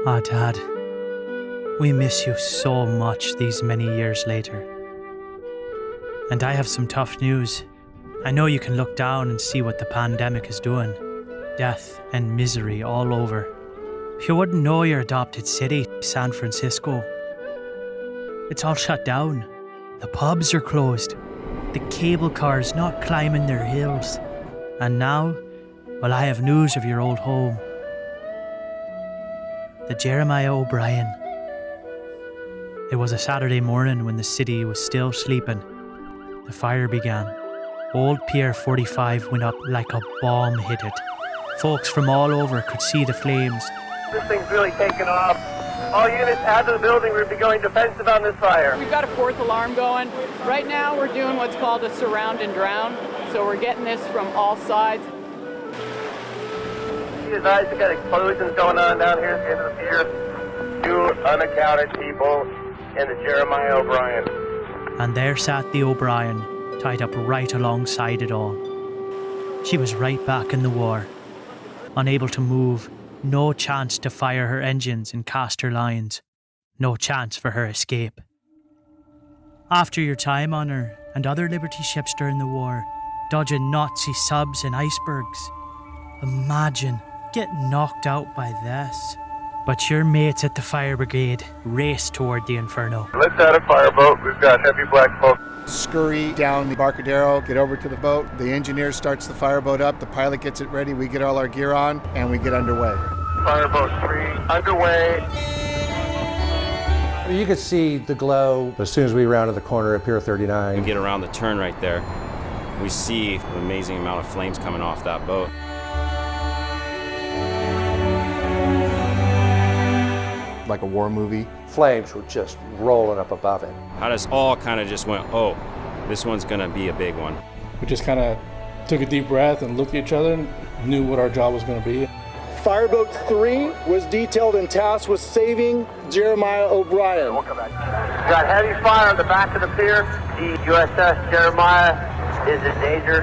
Ah, Dad, we miss you so much these many years later. And I have some tough news. I know you can look down and see what the pandemic is doing. Death and misery all over. You wouldn't know your adopted city, San Francisco. It's all shut down. The pubs are closed. The cable cars not climbing their hills. And now, well, I have news of your old home. The Jeremiah O'Brien. It was a Saturday morning when the city was still sleeping. The fire began. Old Pier 45 went up like a bomb hit it. Folks from all over could see the flames. This thing's really taken off. All units out of the building, we'll be going defensive on this fire. We've got a fourth alarm going. Right now we're doing what's called a surround and drown. So we're getting this from all sides. You guys have got explosions going on down here at the end of the pier. 2 unaccounted people in the Jeremiah O'Brien. And there sat the O'Brien, tied up right alongside it all. She was right back in the war. Unable to move, no chance to fire her engines and cast her lines. No chance for her escape. After your time on her and other Liberty ships during the war, dodging Nazi subs and icebergs, imagine getting knocked out by this. But your mates at the fire brigade raced toward the inferno. Let's out a fireboat. We've got heavy black smoke. Scurry down the Barcadero, get over to the boat. The engineer starts the fireboat up. The pilot gets it ready. We get all our gear on, and we get underway. Fireboat 3 underway. You could see the glow as soon as we rounded the corner at Pier 39. We get around the turn right there. We see an amazing amount of flames coming off that boat. Like a war movie. Flames were just rolling up above it. How does all kind of just went, oh, this one's gonna be a big one. We just kind of took a deep breath and looked at each other and knew what our job was going to be. Fireboat 3 was detailed and tasked with saving Jeremiah O'Brien. We'll come back. Got heavy fire on the back of the pier. The USS Jeremiah is in danger.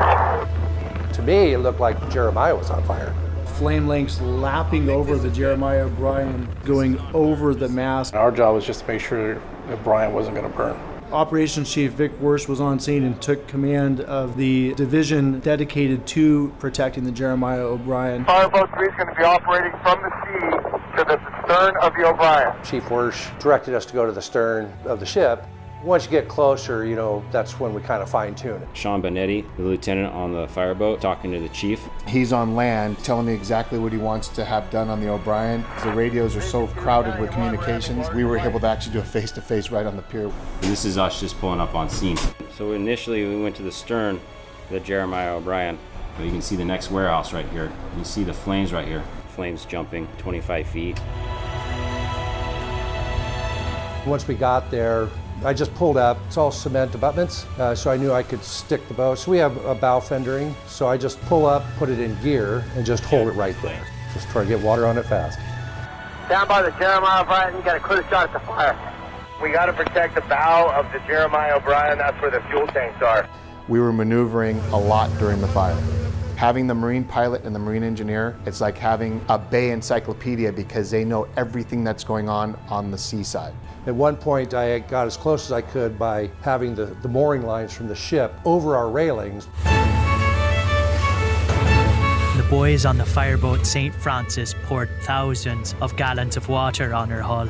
To me, it looked like Jeremiah was on fire. Flame lengths lapping over the Jeremiah O'Brien, going over the mast. Our job was just to make sure that Brian wasn't going to burn. Operations Chief Vic Worst was on scene and took command of the division dedicated to protecting the Jeremiah O'Brien. Fireboat 3 is going to be operating from the sea to the stern of the O'Brien. Chief Wersch directed us to go to the stern of the ship. Once you get closer, you know, that's when we kind of fine-tune it. Sean Benetti, the lieutenant on the fireboat, talking to the chief. He's on land, telling me exactly what he wants to have done on the O'Brien. The radios are so crowded with communications, we were able to actually do a face-to-face right on the pier. And this is us just pulling up on scene. So initially we went to the stern of the Jeremiah O'Brien. So you can see the next warehouse right here. You see the flames right here. Flames jumping 25 feet. Once we got there, I just pulled up. It's all cement abutments, so I knew I could stick the boat. So we have a bow fendering, so I just pull up, put it in gear, and just hold it right there. Just try to get water on it fast. Down by the Jeremiah O'Brien, you got a clear shot at the fire. We got to protect the bow of the Jeremiah O'Brien. That's where the fuel tanks are. We were maneuvering a lot during the fire. Having the marine pilot and the marine engineer, it's like having a bay encyclopedia because they know everything that's going on the seaside. At one point, I got as close as I could by having the mooring lines from the ship over our railings. The boys on the Fireboat St. Francis poured thousands of gallons of water on her hull.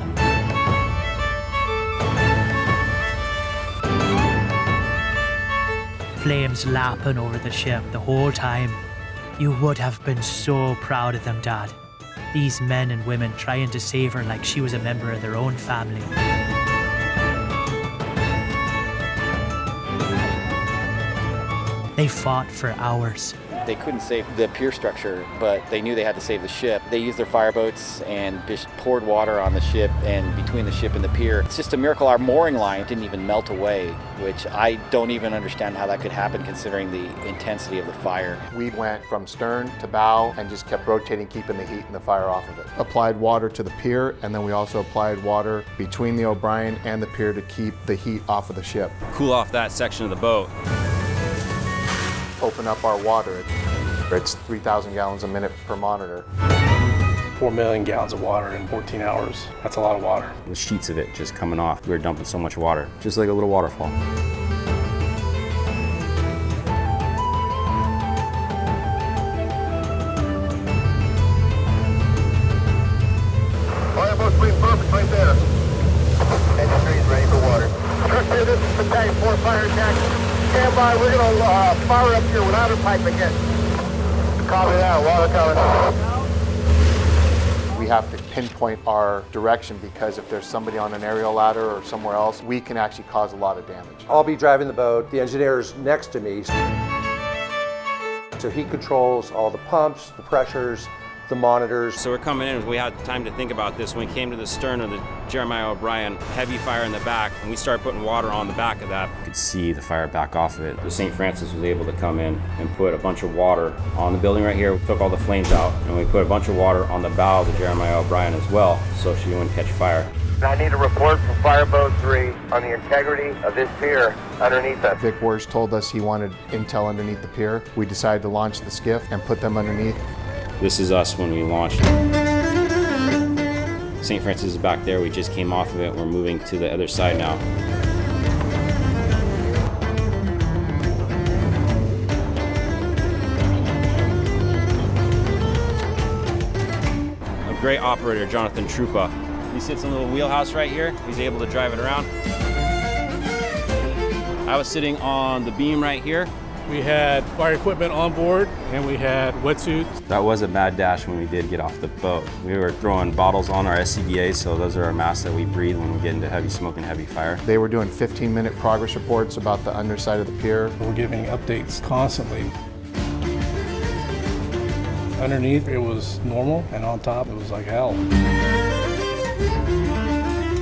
Flames lapping over the ship the whole time. You would have been so proud of them, Dad. These men and women trying to save her like she was a member of their own family. They fought for hours. They couldn't save the pier structure, but they knew they had to save the ship. They used their fireboats and just poured water on the ship and between the ship and the pier. It's just a miracle our mooring line didn't even melt away, which I don't even understand how that could happen considering the intensity of the fire. We went from stern to bow and just kept rotating, keeping the heat and the fire off of it. Applied water to the pier, and then we also applied water between the O'Brien and the pier to keep the heat off of the ship. Cool off that section of the boat. Open up our water. It's 3,000 gallons a minute per monitor. 4 million gallons of water in 14 hours. That's a lot of water. The sheets of it just coming off. We were dumping so much water, just like a little waterfall. Fireboat St. Perfect right there. Engine trees ready for water. Truck here, this is Battalion 4 Fire Attack. Stand by, we're going to fire up here without a pipe again. Copy that, water coming. We have to pinpoint our direction because if there's somebody on an aerial ladder or somewhere else, we can actually cause a lot of damage. I'll be driving the boat, the engineer's next to me. So he controls all the pumps, the pressures, the monitors. So we're coming in, we had time to think about this. When we came to the stern of the Jeremiah O'Brien, heavy fire in the back, and we started putting water on the back of that. You could see the fire back off of it. The St. Francis was able to come in and put a bunch of water on the building right here. We took all the flames out, and we put a bunch of water on the bow of the Jeremiah O'Brien as well, so she wouldn't catch fire. I need a report from Fireboat 3 on the integrity of this pier underneath us. Vic Wurst told us he wanted intel underneath the pier. We decided to launch the skiff and put them underneath. This is us when we launched. St. Francis is back there. We just came off of it. We're moving to the other side now. A great operator, Jonathan Trupa. He sits in a little wheelhouse right here. He's able to drive it around. I was sitting on the beam right here. We had fire equipment on board and we had wetsuits. That was a bad dash when we did get off the boat. We were throwing bottles on our SCBA, so those are our masks that we breathe when we get into heavy smoke and heavy fire. They were doing 15-minute progress reports about the underside of the pier. We're giving updates constantly. Underneath it was normal and on top it was like hell.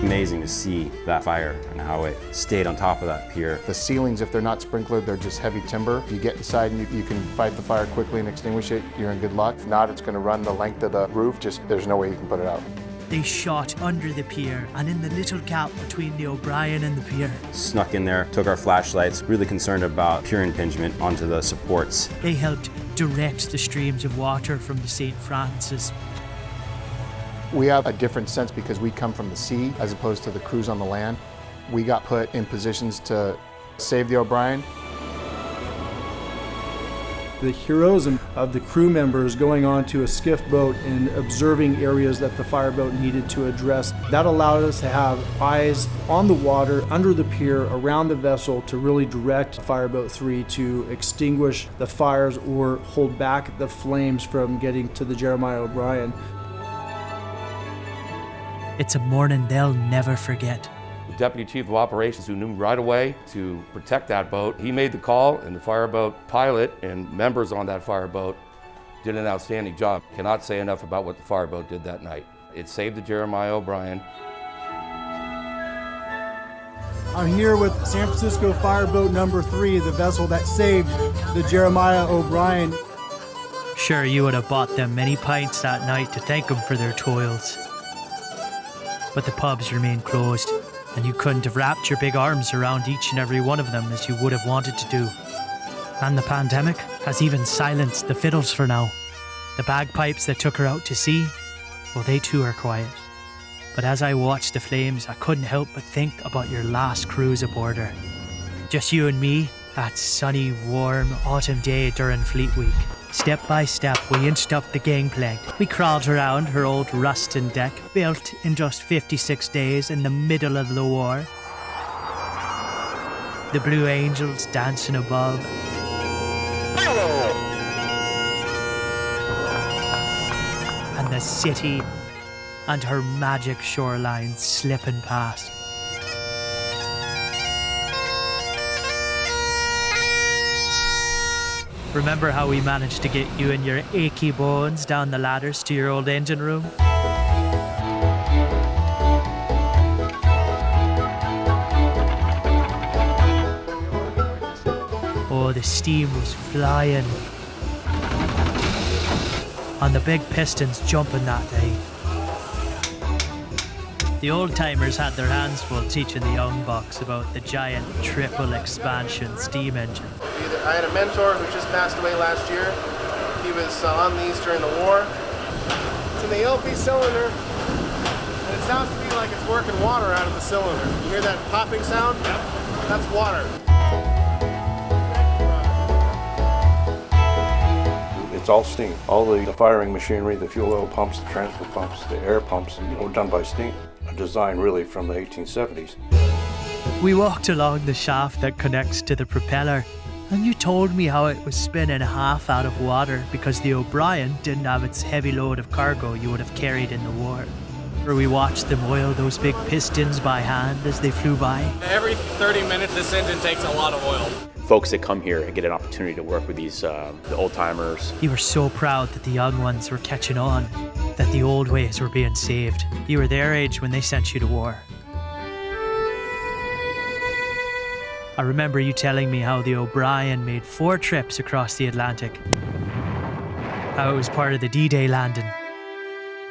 Amazing to see that fire and how it stayed on top of that pier. The ceilings, if they're not sprinklered, they're just heavy timber. You get inside and you can fight the fire quickly and extinguish it, you're in good luck. If not, it's going to run the length of the roof, there's no way you can put it out. They shot under the pier and in the little gap between the O'Brien and the pier. Snuck in there, took our flashlights, really concerned about pier impingement onto the supports. They helped direct the streams of water from the St. Francis. We have a different sense because we come from the sea as opposed to the crews on the land. We got put in positions to save the O'Brien. The heroism of the crew members going onto a skiff boat and observing areas that the fireboat needed to address. That allowed us to have eyes on the water, under the pier, around the vessel to really direct Fireboat 3 to extinguish the fires or hold back the flames from getting to the Jeremiah O'Brien. It's a morning they'll never forget. The Deputy Chief of Operations, who knew right away to protect that boat, he made the call, and the fireboat pilot and members on that fireboat did an outstanding job. Cannot say enough about what the fireboat did that night. It saved the Jeremiah O'Brien. I'm here with San Francisco Fireboat number 3, the vessel that saved the Jeremiah O'Brien. Sure, you would have bought them many pints that night to thank them for their toils. But the pubs remained closed, and you couldn't have wrapped your big arms around each and every one of them as you would have wanted to do. And the pandemic has even silenced the fiddles for now. The bagpipes that took her out to sea, well, they too are quiet. But as I watched the flames, I couldn't help but think about your last cruise aboard her. Just you and me, that sunny, warm autumn day during Fleet Week. Step by step, we inched up the gangplank. We crawled around her old rusting deck, built in just 56 days in the middle of the war. The Blue Angels dancing above. And the city and her magic shoreline slipping past. Remember how we managed to get you and your achy bones down the ladders to your old engine room? Oh, the steam was flying. And the big pistons jumping that day. The old-timers had their hands full teaching the young bucks about the giant triple expansion steam engine. I had a mentor who just passed away last year. He was on these during the war. It's in the LP cylinder, and it sounds to me like it's working water out of the cylinder. You hear that popping sound? Yep. That's water. It's all steam. All the firing machinery, the fuel oil pumps, the transfer pumps, the air pumps, were done by steam. A design really from the 1870s. We walked along the shaft that connects to the propeller, and you told me how it was spinning half out of water because the O'Brien didn't have its heavy load of cargo you would have carried in the war. Or we watched them oil those big pistons by hand as they flew by. Every 30 minutes, this engine takes a lot of oil. Folks that come here and get an opportunity to work with these the old timers. You were so proud that the young ones were catching on, that the old ways were being saved. You were their age when they sent you to war. I remember you telling me how the O'Brien made 4 trips across the Atlantic, how it was part of the D-Day landing.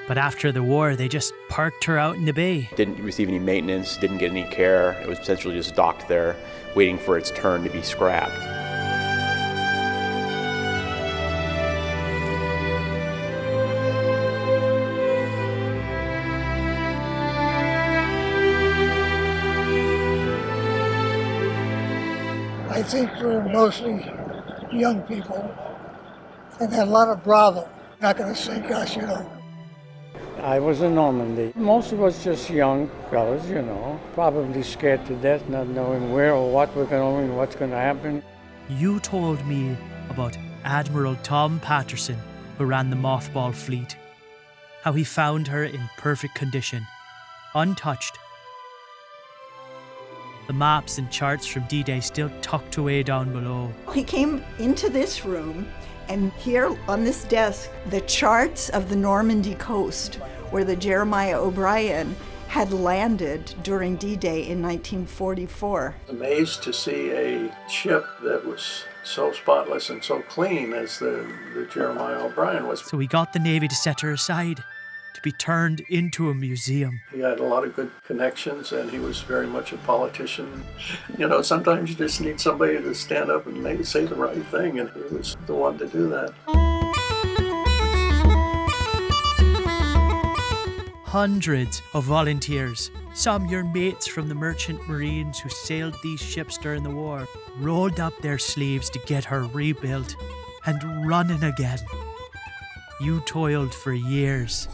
But after the war, they just parked her out in the bay. Didn't receive any maintenance, didn't get any care. It was essentially just docked there, waiting for its turn to be scrapped. I think we're mostly young people and had a lot of bravo. Not going to say, gosh, you know. I was in Normandy. Most of us just young fellas, you know, probably scared to death, not knowing where or what we're going, what's going to happen. You told me about Admiral Tom Patterson, who ran the mothball fleet, how he found her in perfect condition, untouched. The maps and charts from D-Day still tucked away down below. He came into this room, and here on this desk, the charts of the Normandy coast, where the Jeremiah O'Brien had landed during D-Day in 1944. Amazed to see a ship that was so spotless and so clean as the Jeremiah O'Brien was. So we got the Navy to set her aside, to be turned into a museum. He had a lot of good connections, and he was very much a politician. You know, sometimes you just need somebody to stand up and maybe say the right thing, and he was the one to do that. Hundreds of volunteers, some your mates from the merchant marines who sailed these ships during the war, rolled up their sleeves to get her rebuilt and running again. You toiled for years.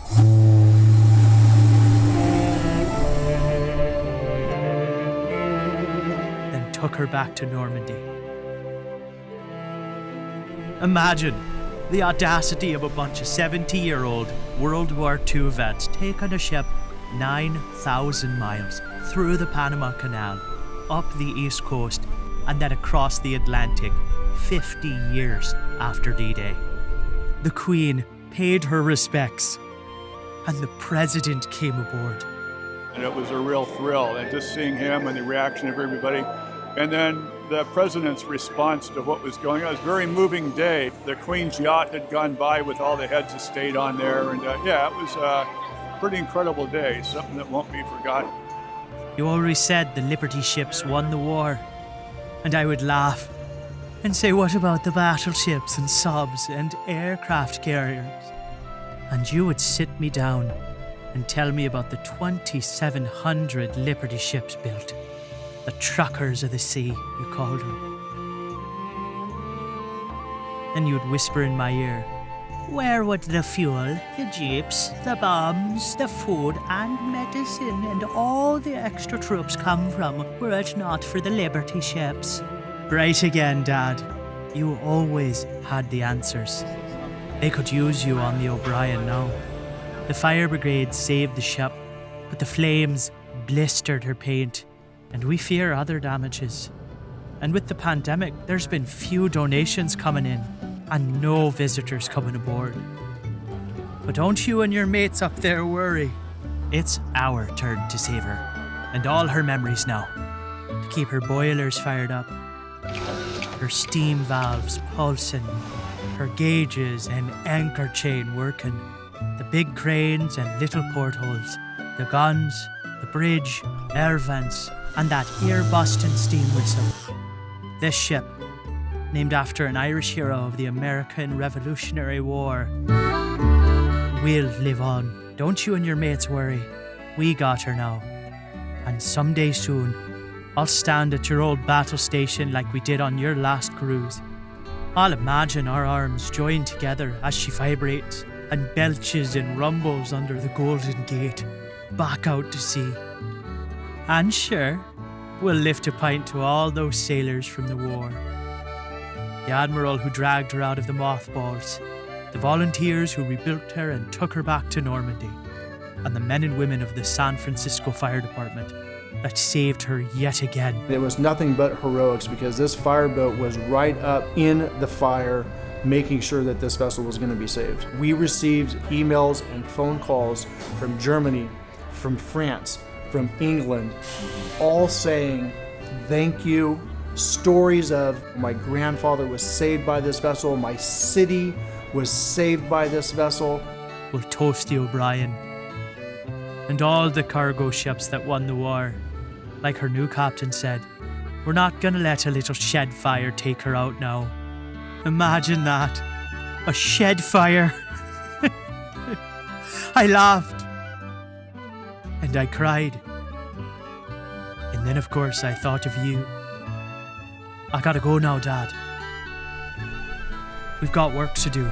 Then took her back to Normandy. Imagine the audacity of a bunch of 70-year-old World War II vets taking a ship 9,000 miles through the Panama Canal, up the East Coast, and then across the Atlantic 50 years after D-Day. The Queen paid her respects, and the President came aboard. And it was a real thrill, and just seeing him and the reaction of everybody. And then the President's response to what was going on. It was a very moving day. The Queen's yacht had gone by with all the heads of state on there, and yeah, it was a pretty incredible day, something that won't be forgotten. You always said the Liberty ships won the war, and I would laugh and say, what about the battleships and subs and aircraft carriers? And you would sit me down and tell me about the 2,700 Liberty ships built. The truckers of the sea, you called them. And you would whisper in my ear, where would the fuel, the jeeps, the bombs, the food and medicine and all the extra troops come from were it not for the Liberty ships? Right again, Dad. You always had the answers. They could use you on the O'Brien now. The fire brigade saved the ship, but the flames blistered her paint, and we fear other damages. And with the pandemic, there's been few donations coming in, and no visitors coming aboard. But don't you and your mates up there worry. It's our turn to save her, and all her memories now, to keep her boilers fired up, her steam valves pulsing, her gauges and anchor chain working, the big cranes and little portholes, the guns, the bridge, air vents, and that ear-busting steam whistle. This ship, named after an Irish hero of the American Revolutionary War, we'll live on. Don't you and your mates worry. We got her now. And someday soon, I'll stand at your old battle station like we did on your last cruise. I'll imagine our arms joined together as she vibrates and belches and rumbles under the Golden Gate, back out to sea. And sure, we'll lift a pint to all those sailors from the war. The admiral who dragged her out of the mothballs, the volunteers who rebuilt her and took her back to Normandy, and the men and women of the San Francisco Fire Department that saved her yet again. It was nothing but heroics because this fireboat was right up in the fire, making sure that this vessel was going to be saved. We received emails and phone calls from Germany, from France, from England, all saying thank you. Stories of my grandfather was saved by this vessel, my city was saved by this vessel. We'll toast the O'Brien and all the cargo ships that won the war. Like her new captain said, we're not gonna let a little shed fire take her out now. Imagine that. A shed fire. I laughed. And I cried. And then, of course, I thought of you. I gotta go now, Dad. We've got work to do.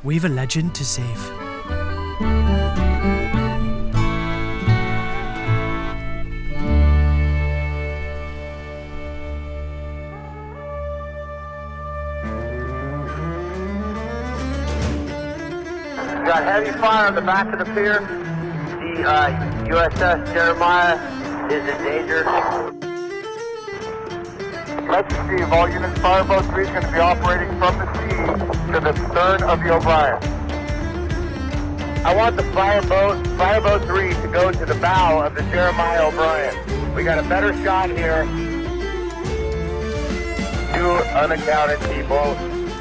We've a legend to save. Got heavy fire on the back of the pier. The USS Jeremiah is in danger. Let's see, all units, Fireboat 3 is going to be operating from the sea to the stern of the O'Brien. I want the Fireboat 3 to go to the bow of the Jeremiah O'Brien. We got a better shot here. 2 unaccounted people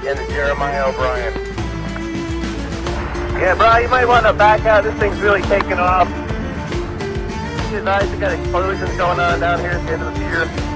in the Jeremiah O'Brien. Yeah, bro, you might want to back out. This thing's really taking off. It's nice. We got explosions going on down here at the end of the pier.